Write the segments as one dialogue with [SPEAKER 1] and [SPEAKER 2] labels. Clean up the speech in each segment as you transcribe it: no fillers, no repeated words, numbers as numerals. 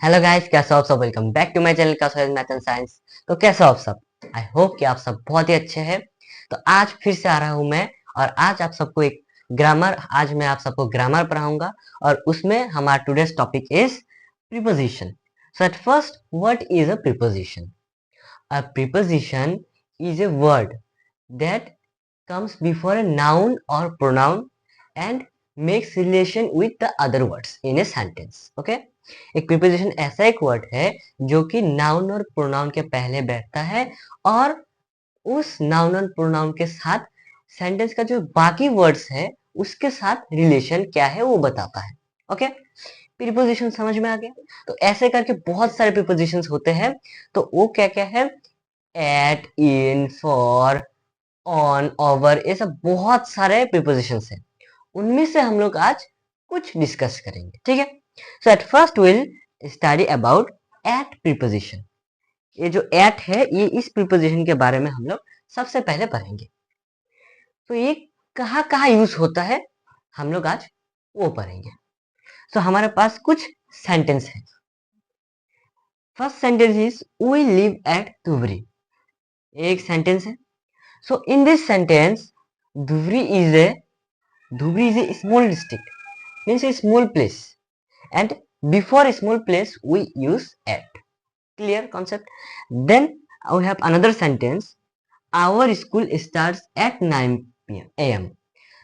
[SPEAKER 1] Hello guys, कैसे हो आप सब। Welcome back to my channel का मैथ एंड साइंस। तो कैसे हो आप सब। आई होप कि आप सब बहुत ही अच्छे हैं। तो आज फिर से आ रहा हूं मैं, और आज आप सबको एक ग्रामर आज मैं आप सबको ग्रामर पढ़ाऊंगा। और उसमें हमारा today's topic is preposition. So at first, what is a preposition? A preposition is a word that comes before a noun or pronoun and makes relation with the other words in a sentence. Okay? एक preposition ऐसा एक word है जो कि noun और pronoun के पहले बैठता है और उस नाउन और प्रोनाउन के साथ सेंटेंस का जो बाकी वर्ड्स है उसके साथ रिलेशन क्या है वो बताता है। ओके, प्रीपोजिशन समझ में आ गया। तो ऐसे करके बहुत सारे प्रीपोजिशंस होते हैं। तो वो क्या क्या है? At, in, for, on, over, ये सब बहुत सारे प्रीपोजिशंस हैं। उनमें से हम लोग आज कुछ डिस्कस करेंगे, ठीक है। So at first will study about at preposition. ये जो एट है, ये इस प्रीपोजिशन के बारे में हम लोग सबसे पहले पढ़ेंगे। तो ये कहाँ कहाँ यूज होता है हम लोग आज वो पढ़ेंगे। तो हमारे पास कुछ सेंटेंस है। First sentence is we live at Dhubri. एक सेंटेंस है। So in this sentence, Dhubri is a Dhubri is a small district, means a small place, and before a small place we use at. Clear concept? Then we have another sentence. Our school starts at 9 a.m.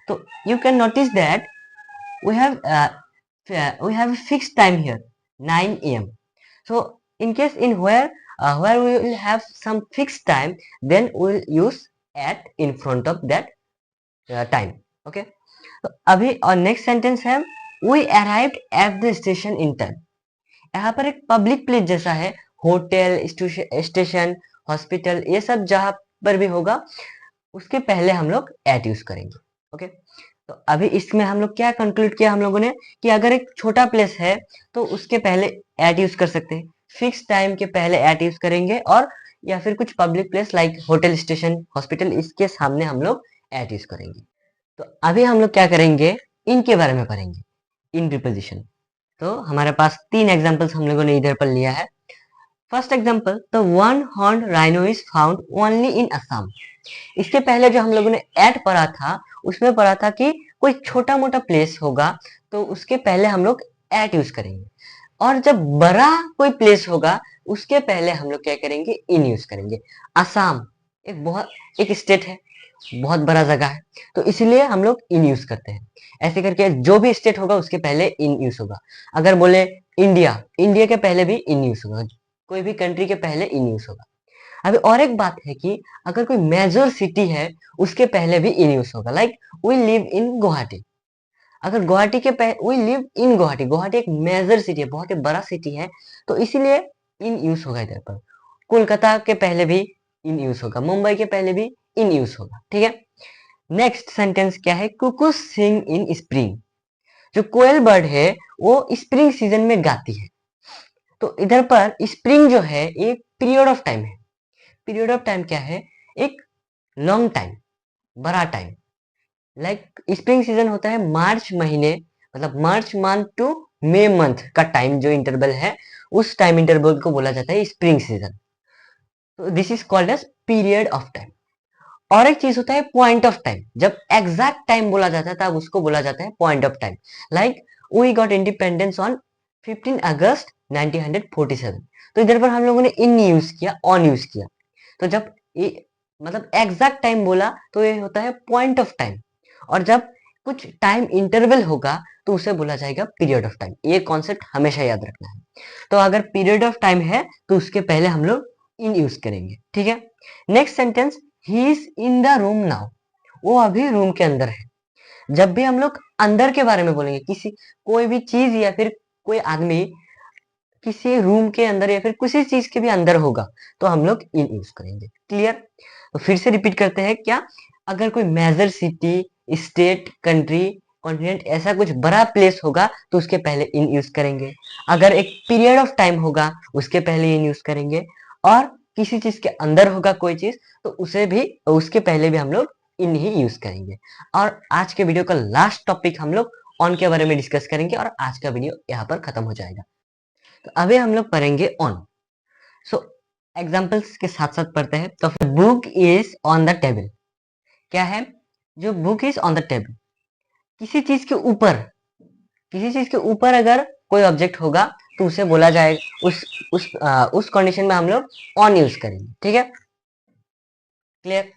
[SPEAKER 1] So you can notice that we have a fixed time here, 9 a.m. So in case in where we will have some fixed time, then we will use at in front of that time. Okay. तो अभी और next sentence है we arrived at the station in time. यहाँ पर एक public place जैसा है, hotel, station, hospital, ये सब जहां पर भी होगा उसके पहले हम लोग एट यूज करेंगे। ओके, तो अभी इसमें हम लोग क्या कंक्लूड किया हम लोगों ने कि अगर एक छोटा प्लेस है तो उसके पहले एट यूज कर सकते हैं, फिक्स टाइम के पहले एट यूज करेंगे, और या फिर कुछ public place like hotel, station, hospital, इसके सामने हम लोग एट यूज करेंगे। तो अभी हम लोग क्या करेंगे, इनके बारे में पढ़ेंगे, इन प्रीपोजिशन। तो हमारे पास तीन एग्जांपल्स हम लोगों ने इधर पर लिया है। First example, the one horn rhino is found only in Assam. इसके पहले जो हम लोगों ने एट पढ़ा था उसमें पढ़ा था कि कोई छोटा मोटा प्लेस होगा तो उसके पहले हम लोग एट यूज करेंगे, और जब बड़ा कोई प्लेस होगा उसके पहले हम लोग क्या करेंगे, इन यूज करेंगे। असम एक स्टेट है, बहुत बड़ा जगह है, तो इसलिए हम लोग इन यूज करते हैं। ऐसे करके जो भी स्टेट होगा उसके पहले इन यूज होगा। अगर बोले इंडिया, इंडिया के पहले भी इन यूज होगा, कोई भी कंट्री के पहले इन यूज होगा। अभी और एक बात है कि अगर कोई मेजर सिटी है उसके पहले भी इन यूज होगा, like we live in Guwahati. अगर गुवाहाटी के पहले we live in Guwahati, Guwahati एक मेजर सिटी है, बहुत ही बड़ा सिटी है, तो इसीलिए इन यूज होगा इधर पर। कोलकाता के पहले भी इन यूज होगा, मुंबई के पहले भी इन यूज होगा, ठीक है। नेक्स्ट सेंटेंस क्या है, कुकू सिंग इन स्प्रिंग। जो कोयल बर्ड है वो स्प्रिंग सीजन में गाती है। तो इधर पर स्प्रिंग जो है एक पीरियड ऑफ टाइम है। पीरियड ऑफ टाइम क्या है, एक लॉन्ग टाइम, बड़ा टाइम। लाइक स्प्रिंग सीजन होता है मार्च महीने, मतलब March month to May month का टाइम जो इंटरवल है, उस टाइम इंटरवल को बोला जाता है स्प्रिंग सीजन। तो this is called as period of time. और एक चीज होता है पॉइंट ऑफ टाइम। जब एग्जैक्ट टाइम बोला जाता है तब उसको बोला जाता है point of time. Like we got independence on 15 August 1947। तो इधर पर हम लोगों ने इन यूज किया, ऑन यूज किया। तो जब मतलब एग्जैक्ट टाइम बोला तो ये होता है पॉइंट ऑफ टाइम, और जब कुछ टाइम इंटरवल होगा तो उसे बोला जाएगा पीरियड ऑफ टाइम। ये कॉन्सेप्ट हमेशा याद रखना है। तो अगर पीरियड ऑफ टाइम है तो उसके पहले हम लोग इन यूज करेंगे, ठीक है। Next sentence, he is in the room now. वो अभी रूम के अंदर है। जब भी हम लोग अंदर के बारे में बोलेंगे, किसी कोई भी चीज या फिर कोई आदमी किसी रूम के अंदर या फिर किसी चीज के भी अंदर होगा तो हम लोग इन यूज करेंगे। क्लियर? तो फिर से रिपीट करते हैं क्या, अगर कोई major city, state, country, continent, ऐसा कुछ बड़ा प्लेस होगा तो उसके पहले इन यूज करेंगे। अगर एक पीरियड ऑफ टाइम होगा उसके पहले इन यूज करेंगे, और किसी चीज के अंदर होगा कोई चीज तो उसके पहले भी हम लोग इन ही यूज करेंगे। और आज के वीडियो का लास्ट टॉपिक हम लोग ऑन के बारे में डिस्कस करेंगे, और आज का वीडियो यहाँ पर खत्म हो जाएगा। तो अभी हम लोग पढ़ेंगे ऑन। सो एग्जाम्पल्स के साथ साथ पढ़ते हैं। तो फिर book is on the table, क्या है? जो book is on the table, किसी चीज के ऊपर, किसी चीज के ऊपर अगर कोई ऑब्जेक्ट होगा तो उसे बोला जाएगा, उस कंडीशन में हम लोग ऑन यूज करेंगे। ठीक है, clear?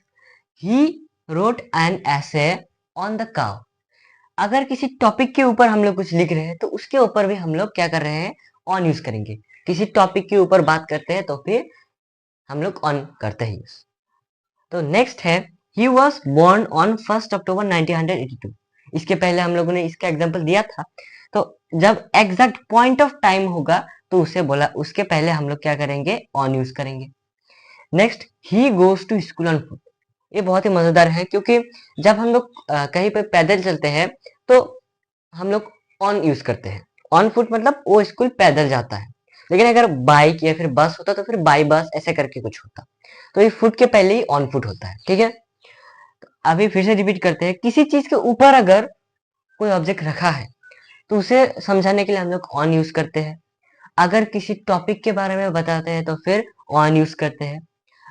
[SPEAKER 1] He wrote an essay on the cow, अगर किसी टॉपिक के ऊपर हम लोग कुछ लिख रहे हैं तो उसके ऊपर भी हम लोग क्या कर रहे हैं? ऑन यूज करेंगे। किसी टॉपिक के ऊपर बात करते हैं तो फिर हम लोग ऑन करते हैं यूज। तो नेक्स्ट है ही वॉज बोर्न ऑन 1 अक्टूबर 1982। इसके पहले हम लोगों ने इसका एग्जाम्पल दिया था। तो जब एग्जैक्ट पॉइंट ऑफ टाइम होगा तो उसे बोला, उसके पहले हम लोग क्या करेंगे? ऑन यूज करेंगे। Next, he goes to school on foot. ये बहुत ही मजेदार है, क्योंकि जब हम लोग कहीं पे पैदल चलते हैं तो हम लोग ऑन यूज करते हैं। ऑन फुट मतलब वो स्कूल पैदल जाता है। लेकिन अगर बाइक या फिर बस होता तो फिर बाई बस ऐसे करके कुछ होता। तो ये फुट के पहले ही ऑन फुट होता है। ठीक है, अभी फिर से रिपीट करते हैं। किसी चीज के ऊपर अगर कोई ऑब्जेक्ट रखा है तो उसे समझाने के लिए हम लोग ऑन यूज करते हैं। अगर किसी टॉपिक के बारे में बताते हैं तो फिर ऑन यूज करते हैं।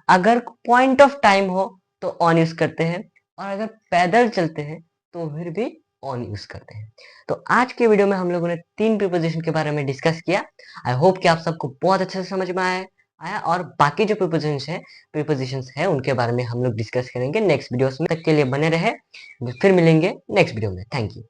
[SPEAKER 1] अगर पॉइंट ऑफ टाइम हो तो ऑन यूज करते हैं, और अगर पैदल चलते हैं तो फिर भी ऑन यूज करते हैं। तो आज के वीडियो में हम लोगों ने 3 प्रीपोजिशन के बारे में डिस्कस किया। आई होप कि आप सबको बहुत अच्छे से समझ में आया, और बाकी जो प्रीपोजिशंस है उनके बारे में हम लोग डिस्कस करेंगे नेक्स्ट वीडियोस में। तक के लिए बने रहे, फिर मिलेंगे नेक्स्ट वीडियो में। Thank you.